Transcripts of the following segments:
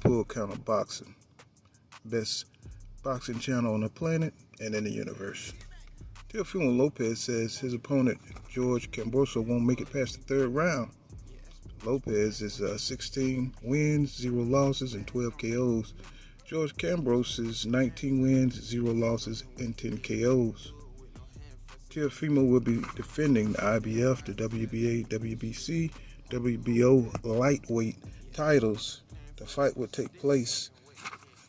Full Count Boxing, best boxing channel on the planet and in the universe. Teofimo Lopez says his opponent, George Kambosos, won't make it past the third round. Lopez is 16 wins, 0 losses, and 12 KOs. George Kambosos is 19 wins, 0 losses, and 10 KOs. Teofimo will be defending the IBF, the WBA, WBC, WBO lightweight titles. The fight will take place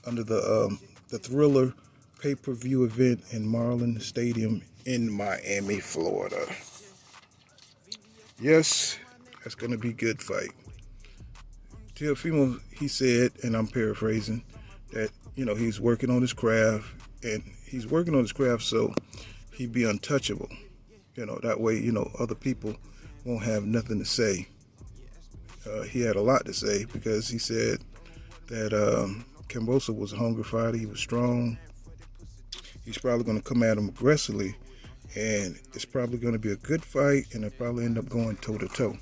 under the Thriller pay-per-view event in Marlin Stadium in Miami, Florida. Yes, that's going to be a good fight. Teofimo, he said, and I'm paraphrasing, that, he's working on his craft, and he's working on his craft so he'd be untouchable. That way, other people won't have nothing to say. He had a lot to say because he said that Kambosos was a hungry fighter. He was strong. He's probably going to come at him aggressively, and it's probably going to be a good fight, and it'll probably end up going toe-to-toe.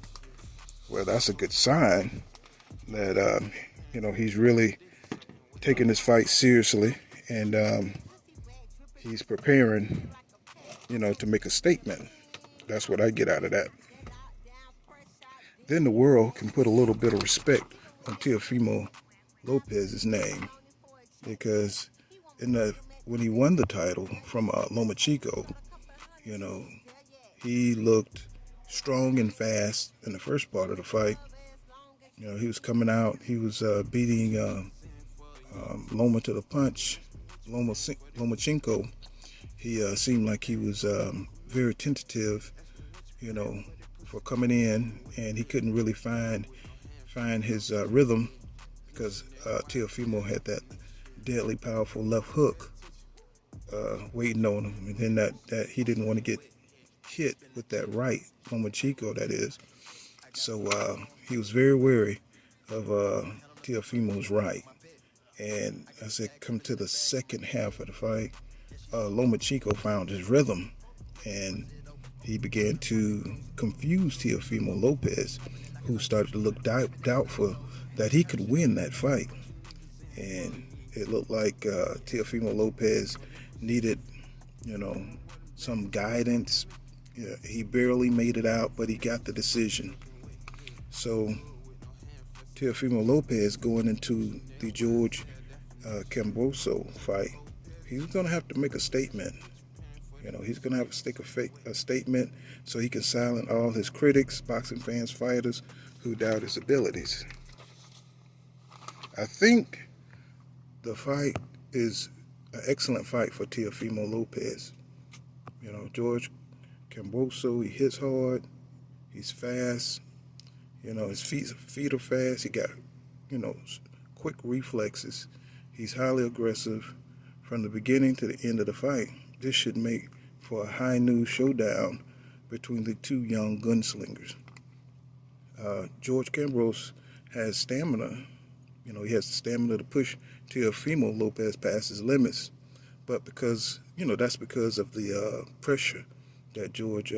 Well, that's a good sign that, he's really taking this fight seriously, and he's preparing, to make a statement. That's what I get out of that. Then the world can put a little bit of respect on Teofimo Lopez's name, because when he won the title from Lomachenko, he looked strong and fast in the first part of the fight. He was coming out, he was beating Loma to the punch. Lomachenko, he seemed like he was very tentative, for coming in, and he couldn't really find his rhythm because Teofimo had that deadly powerful left hook waiting on him, and then that he didn't want to get hit with that right, Lomachenko that is. So he was very wary of Teofimo's right. And as it come to the second half of the fight, Lomachenko found his rhythm, and he began to confuse Teofimo Lopez, who started to look doubtful that he could win that fight. And it looked like Teofimo Lopez needed, some guidance. He barely made it out, but he got the decision. So Teofimo Lopez going into the George Kambosos fight, he's going to have to make a statement. He's going to have to take a statement so he can silence all his critics, boxing fans, fighters who doubt his abilities. I think the fight is an excellent fight for Teofimo Lopez. George Kambosos, he hits hard, he's fast, his feet are fast, he got, quick reflexes, he's highly aggressive from the beginning to the end of the fight. This should make for a high noon showdown between the two young gunslingers. George Kambosos has stamina. He has the stamina to push Teofimo Lopez past his limits. But because, that's because of the pressure that George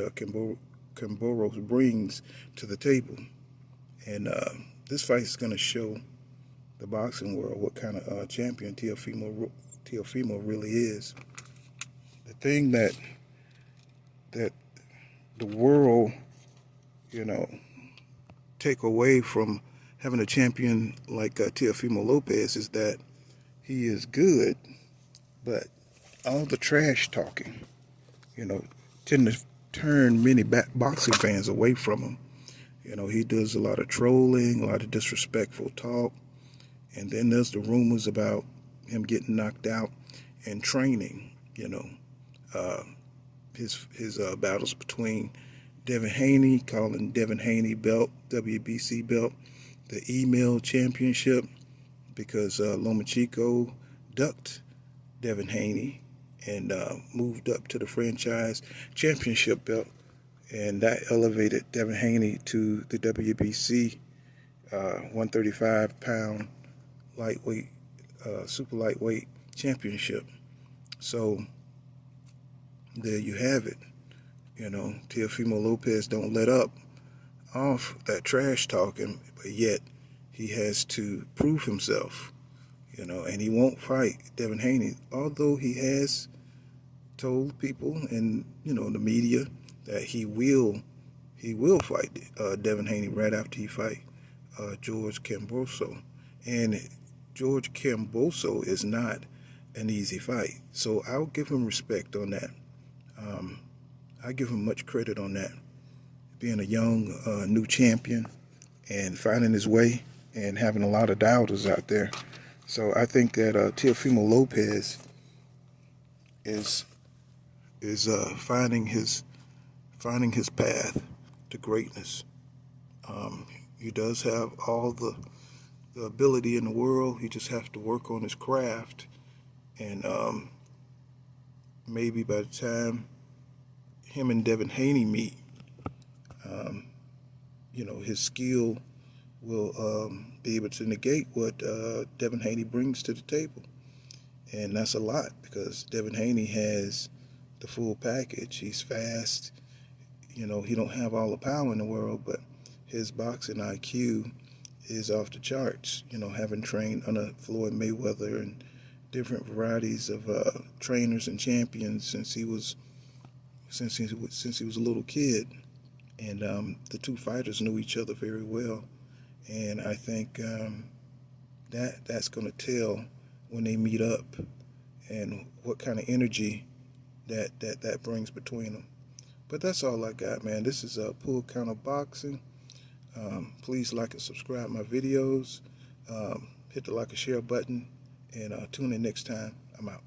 Kambosos brings to the table. And this fight is going to show the boxing world what kind of champion Teofimo really is. The thing that the world, take away from having a champion like Teofimo Lopez is that he is good, but all the trash talking, tend to turn many boxing fans away from him. He does a lot of trolling, a lot of disrespectful talk, and then there's the rumors about him getting knocked out in training. His battles between Devin Haney, calling Devin Haney belt, WBC belt, the email championship, because Lomachenko ducked Devin Haney and moved up to the franchise championship belt, and that elevated Devin Haney to the WBC 135-pound lightweight, super lightweight championship. So there you have it. Teofimo Lopez don't let up off that trash talking, but yet he has to prove himself, and he won't fight Devin Haney, although he has told people and the media that he will fight Devin Haney right after he fight George Kambosos. And George Kambosos is not an easy fight, so I'll give him respect on that. I give him much credit on that, being a young new champion and finding his way and having a lot of doubters out there. So I think that Teofimo Lopez is finding his path to greatness. He does have all the ability in the world. He just has to work on his craft, and maybe by the time him and Devin Haney meet, his skill will be able to negate what Devin Haney brings to the table. And that's a lot, because Devin Haney has the full package. He's fast. He don't have all the power in the world, but his boxing IQ is off the charts. Having trained under Floyd Mayweather and different varieties of trainers and champions since he was a little kid, and the two fighters knew each other very well. And I think that's going to tell when they meet up, and what kind of energy that brings between them. But that's all I got, man. This is Pull Counter Boxing. Please like and subscribe my videos. Hit the like and share button, and tune in next time. I'm out.